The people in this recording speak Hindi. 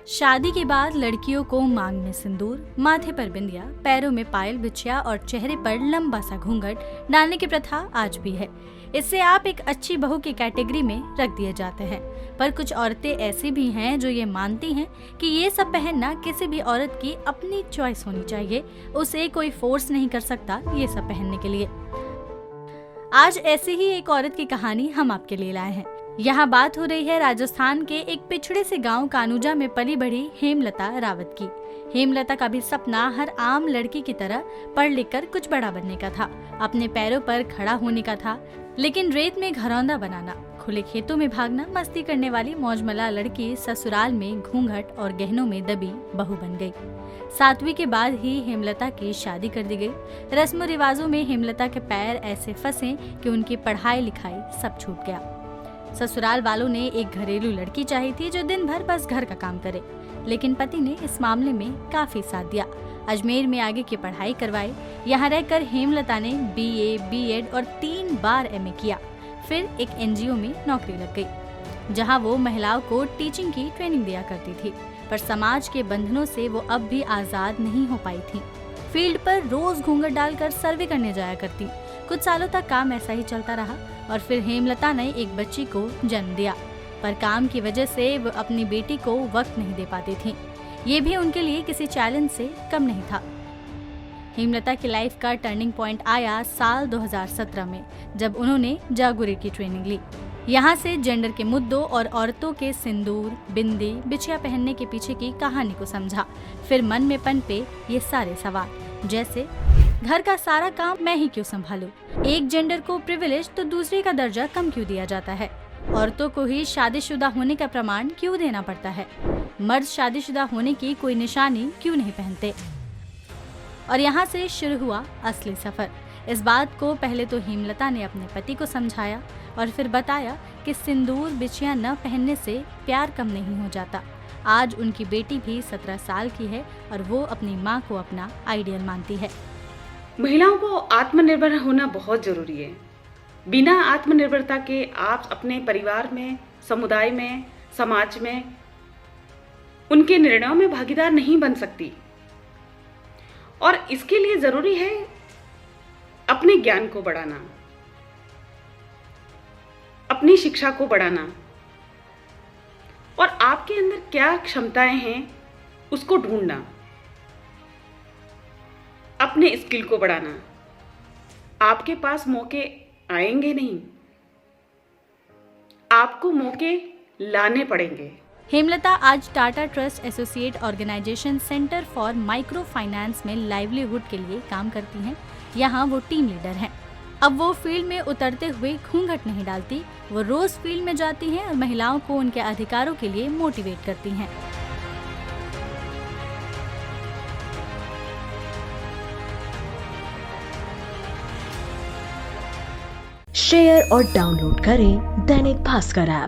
शादी के बाद लड़कियों को मांग में सिंदूर, माथे पर बिंदिया, पैरों में पायल बिछिया और चेहरे पर लंबा सा घूंघट डालने की प्रथा आज भी है। इससे आप एक अच्छी बहू की कैटेगरी में रख दिए जाते हैं। पर कुछ औरतें ऐसी भी हैं जो ये मानती हैं कि ये सब पहनना किसी भी औरत की अपनी चॉइस होनी चाहिए, उसे कोई फोर्स नहीं कर सकता ये सब पहनने के लिए। आज ऐसी ही एक औरत की कहानी हम आपके लिए लाए हैं। यहाँ बात हो रही है राजस्थान के एक पिछड़े से गांव कानुजा में पली बढ़ी हेमलता रावत की। हेमलता का भी सपना हर आम लड़की की तरह पढ़ लिख कर कुछ बड़ा बनने का था, अपने पैरों पर खड़ा होने का था। लेकिन रेत में घरौंदा बनाना, खुले खेतों में भागना, मस्ती करने वाली मौजमला लड़की ससुराल में घूंघट और गहनों में दबी बहू बन गई। 7वीं के बाद ही हेमलता की शादी कर दी गई। रस्म रिवाजों में हेमलता के पैर ऐसे फंसे कि उनकी पढ़ाई लिखाई सब छूट गया। ससुराल वालों ने एक घरेलू लड़की चाही थी जो दिन भर बस घर का काम करे, लेकिन पति ने इस मामले में काफी साथ दिया। अजमेर में आगे की पढ़ाई करवाई। यहाँ रहकर हेमलता ने BA, B.Ed और 3 बार MA किया। फिर एक NGO में नौकरी लग गई, जहाँ वो महिलाओं को टीचिंग की ट्रेनिंग दिया करती थी। पर समाज के बंधनों से वो अब भी आजाद नहीं हो पाई थी। फील्ड पर रोज घूंघट डालकर सर्वे करने जाया करती। कुछ सालों तक काम ऐसा ही चलता रहा और फिर हेमलता ने एक बच्ची को जन्म दिया। पर काम की वजह से वो अपनी बेटी को वक्त नहीं दे पाती थी। ये भी उनके लिए किसी चैलेंज से कम नहीं था। हेमलता की लाइफ का टर्निंग पॉइंट आया साल 2017 में, जब उन्होंने जागुरी की ट्रेनिंग ली। यहाँ से जेंडर के मुद्दों और औरतों के सिंदूर, बिंदी, बिछिया पहनने के पीछे की कहानी को समझा। फिर मन में पनपे ये सारे सवाल, जैसे घर का सारा काम मैं ही क्यों संभालूं? एक जेंडर को प्रिविलेज तो दूसरे का दर्जा कम क्यों दिया जाता है? औरतों को ही शादीशुदा होने का प्रमाण क्यों देना पड़ता है? मर्द शादीशुदा होने की कोई निशानी क्यों नहीं पहनते? और यहाँ से शुरू हुआ असली सफर। इस बात को पहले तो हेमलता ने अपने पति को समझाया और फिर बताया कि सिंदूर, बिछिया न पहनने से प्यार कम नहीं हो जाता। आज उनकी बेटी भी 17 साल की है और वो अपनी माँ को अपना आइडियल मानती है। महिलाओं को आत्मनिर्भर होना बहुत जरूरी है। बिना आत्मनिर्भरता के आप अपने परिवार में, समुदाय में, समाज में उनके निर्णयों में भागीदार नहीं बन सकती। और इसके लिए जरूरी है अपने ज्ञान को बढ़ाना, अपनी शिक्षा को बढ़ाना और आपके अंदर क्या क्षमताएं हैं उसको ढूंढना, अपने स्किल को बढ़ाना। आपके पास मौके आएंगे नहीं, आपको मौके लाने पड़ेंगे। हेमलता आज Tata trust associate organisation centre for micro finance में लाइवलीहुड के लिए काम करती हैं। यहाँ वो टीम लीडर हैं। अब वो फील्ड में उतरते हुए घूंघट नहीं डालती, वो रोज फील्ड में जाती हैं और महिलाओं को उनके अधिकारों के लिए मोटिवेट करती हैं। शेयर और डाउनलोड करें दैनिक भास्कर ऐप।